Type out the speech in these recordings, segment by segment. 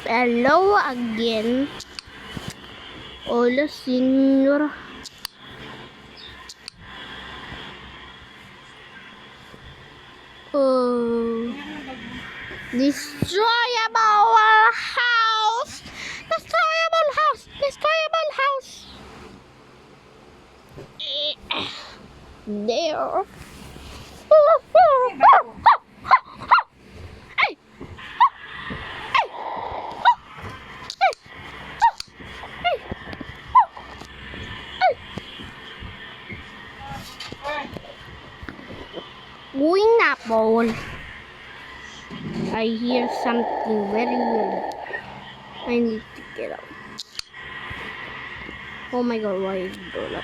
Hello again. Hola, señor. Oh, destroyable house. Destroyable house. Destroyable house. There. Hey. Green apple. I hear something very weird. I need to get out. Oh my god, why is it door up?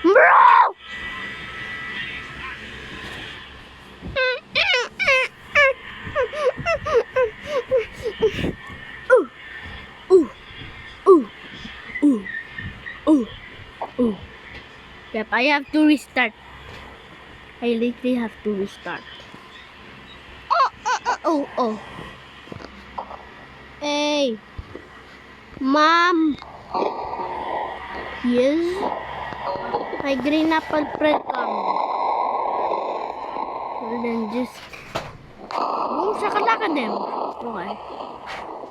Bro! Ooh, ooh, ooh, ooh, ooh, ooh. Yep, I have to restart. I literally have to restart. Oh. Hey, Mom. Yes? My green apple friend come. Well then just boom shakalaka them. Okay.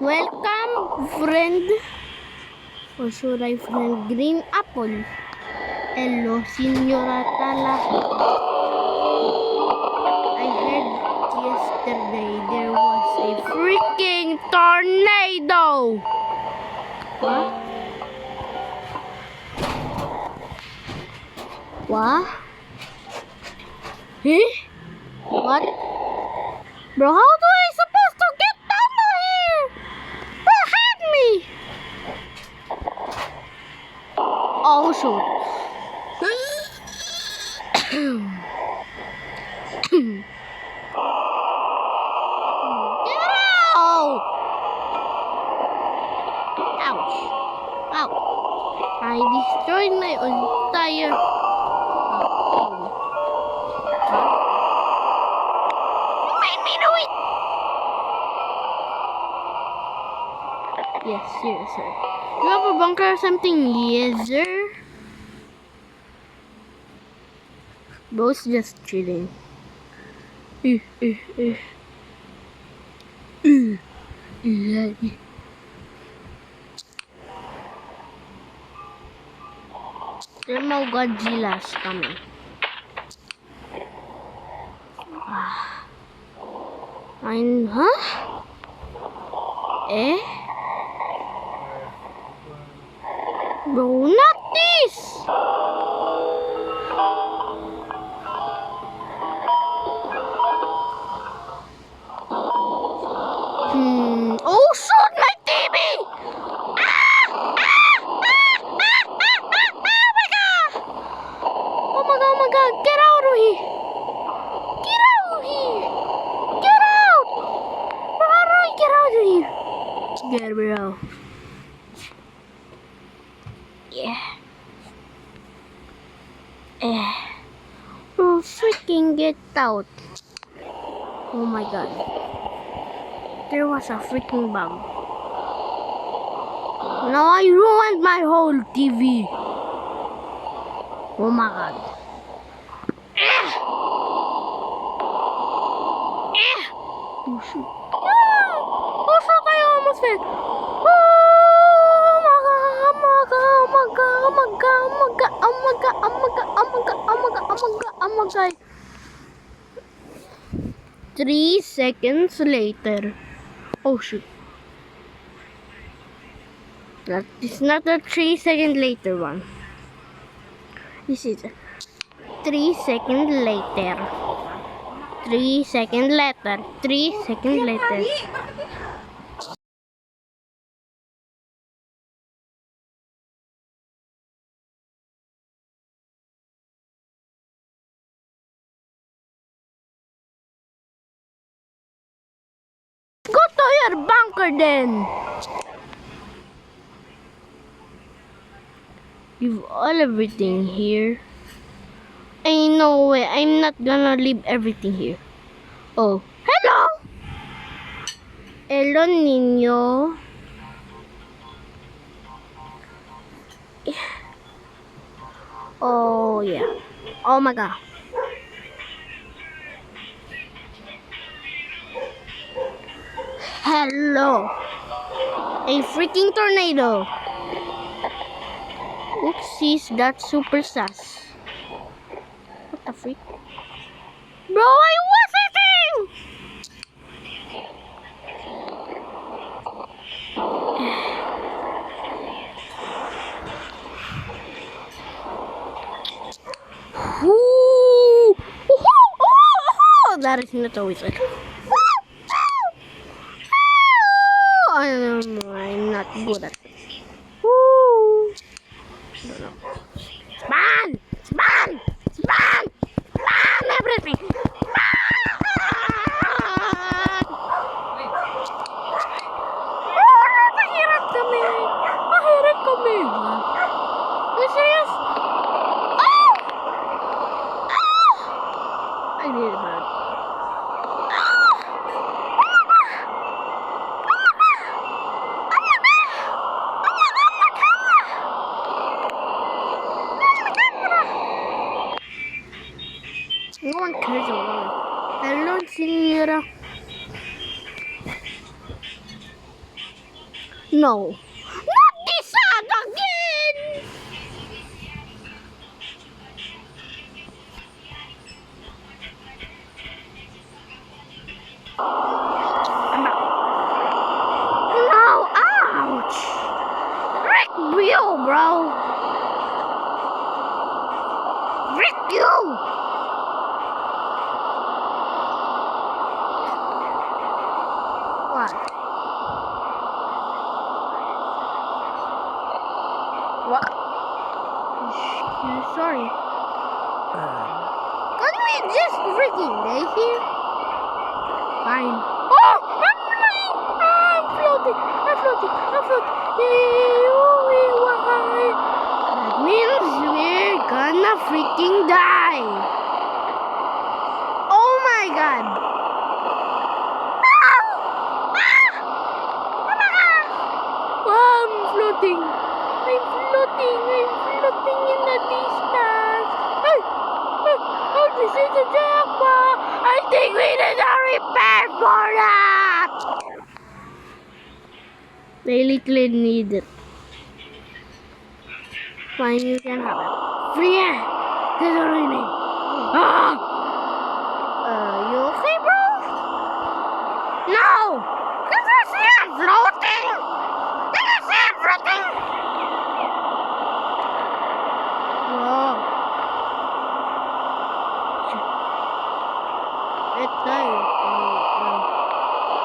Welcome friend. Or should I friend green apple? Hello, Señora Tala. I heard yesterday there was a freaking tornado. What? What? Eh? What? Bro, how do I supposed to get down here? Who had me? Oh shoot. Get out! Ouch. Ow. I destroyed my entire... You made me do it! Yes, sir. You have a bunker or something? Yes, sir. Bro's just chilling. There are no Godzilla's coming. Huh? Eh? Bro, not this! Oh shoot, my TV! Oh my god, get out of here! Get out of here! Get out! Bro, how do I get out of here? Get bro. Bro, freaking get out. Oh my god. There was a freaking bug. Now I ruined my whole TV. Oh my god. Oh shoot. Oh shoot, I almost fell. Oh my god. 3 seconds later. Oh shoot. That is not a 3 second later one. This is 3 seconds later. 3 seconds later. 3 seconds later. Go to your bunker then. Leave everything here. Ain't no way. I'm not gonna leave everything here. Oh, hello! Hello, niño. Oh, yeah. Oh my god. Hello. A freaking tornado. Oopsies, that's super sus. What the freak? Bro, I was eating! Ooh. Oh, that is not a wizard. I'm not good at this. Woo! No, no. Span! Span! Span! Span everything! Oh, mahirap kami! Mahirap kami! Are you serious? Oh! I did it bad. No one cares about it. Hello, Senora. No. Not this ad again! I'm back. No! Ouch! Frick you, bro! Frick you! What? What? Sorry. Can we just freaking lay here? Fine. Oh! I'm flying! I'm floating! I'm floating! I'm floating! That means we're gonna freaking die! Oh my god! I'm floating! I'm floating! I'm floating in the distance! Oh, this is a jackpot! I think we need a repair for that! They literally need it. Fine, you can have it. Free it! That's what we need. Ah! You okay, bro? No! Did you see it floating? Did you see it floating? Whoa. It's dying.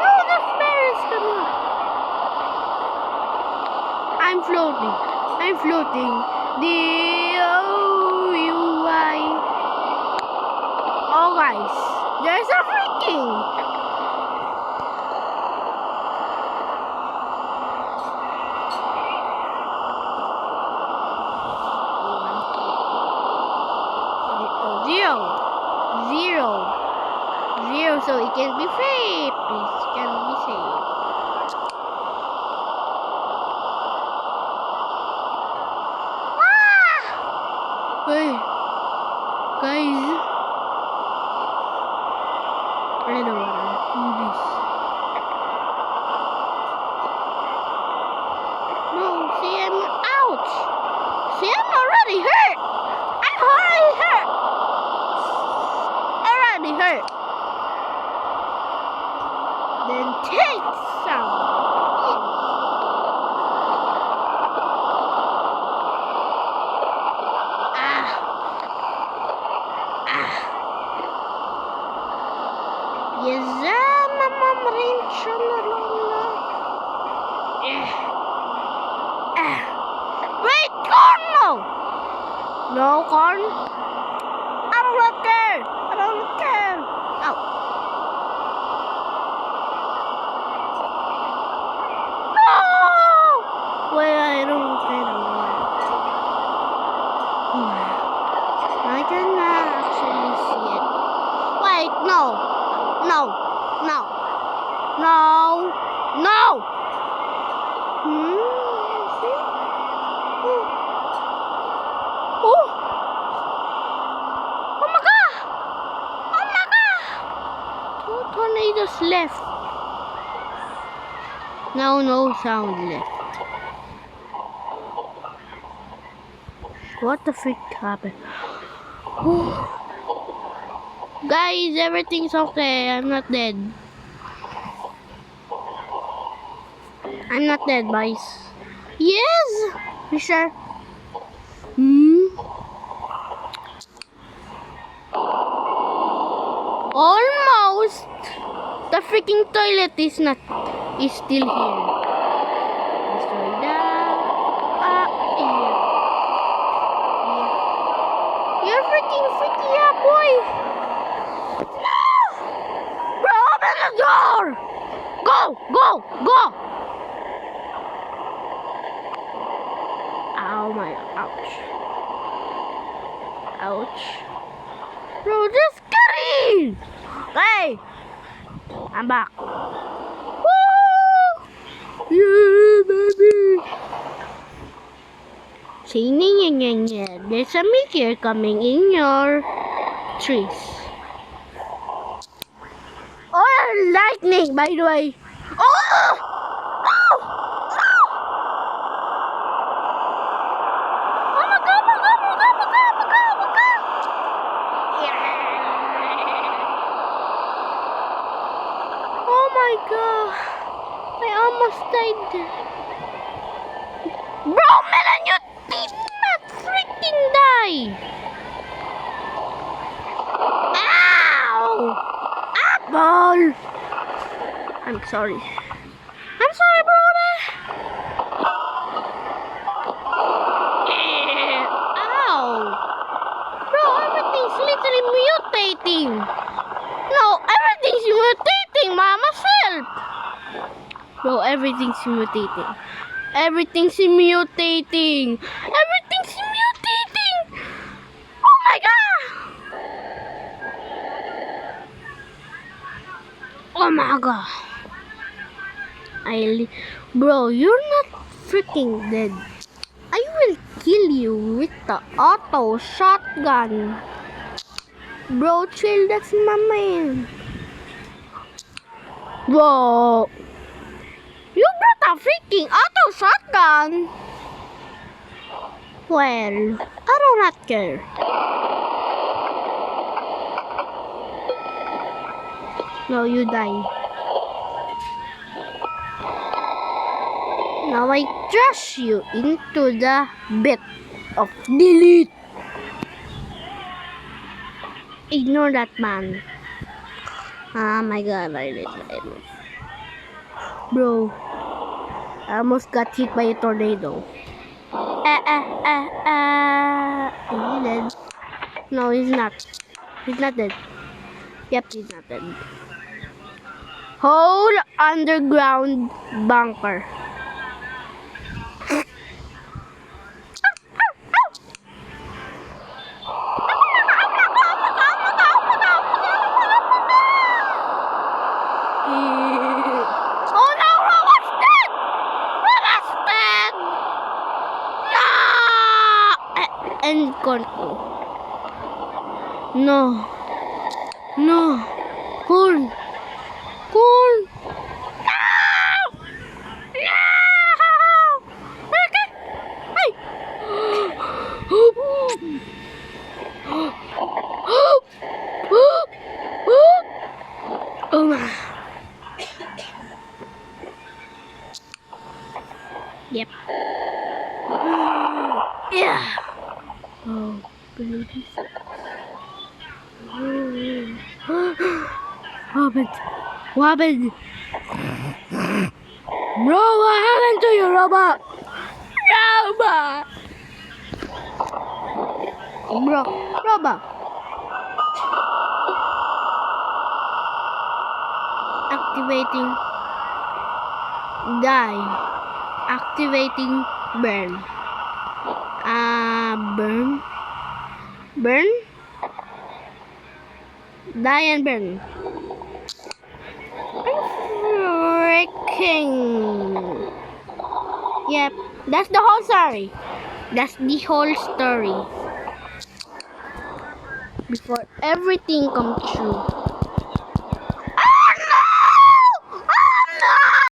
Oh, the bear is coming up. I'm floating. I'm floating. D-O-U-I. Oh, guys. There's a freaking. Zero. Zero. Zero, so it can be free. Please, can be saved. Hey, guys, I don't want to do this. No, see, I'm out. See, I'm already hurt. I'm already hurt. Already hurt. Then take some. Yazama mamrincho na luna. Wait, corn no! No corn? I don't care! I don't care! Ow. No! Wait, I don't care anymore. I can actually see it. Wait, no! No. No. No. No. See? Oh. Oh my god. Oh my god. Two tornadoes left. Now no sound left. What the freak happened? Guys, everything's okay. I'm not dead. I'm not dead, boys. Yes! You sure? Almost! The freaking toilet is still here. Destroy that. Yeah. You're freaking freaky, yeah, boy! No! Bro, open the door! Go! Go! Go! Oh my, ouch. Ouch. Bro, just get in! Hey! I'm back. Woo! Yeah, baby! There's a meteor coming in your trees. Oh, lightning, by the way. Oh! Oh! Oh my god, my god, my god, my god, my god, my god! Oh my god. I almost died. Bro, Melon, you did not freaking die. Ow! Apple! I'm sorry. I'm sorry, brother. Ow! Bro, everything's literally mutating. No, everything's mutating by myself. Bro, everything's mutating. Everything's mutating. Everything's mutating. Oh my god. Oh my god. Bro, you're not freaking dead. I will kill you with the auto shotgun. Bro, chill, that's my man. Whoa. You brought a freaking auto shotgun. Well, I do not care. No, you die. Now I trash you into the bit of delete. Ignore that man. Oh my god, I did. Bro, I almost got hit by a tornado. Is he dead? No, he's not. He's not dead. Yep, he's not dead. Whole underground bunker. And control. No. No. Cool. Cool. No. No. Okay. Hey. Oh my. Yep. Yeah. Oh, baby. What happened? Bro, what happened to your robot? Robot! Bro, robot. Activating. Die. Activating burn. Burn. Burn. Die and burn. working. Yep, that's the whole story. That's the whole story. Before everything comes true.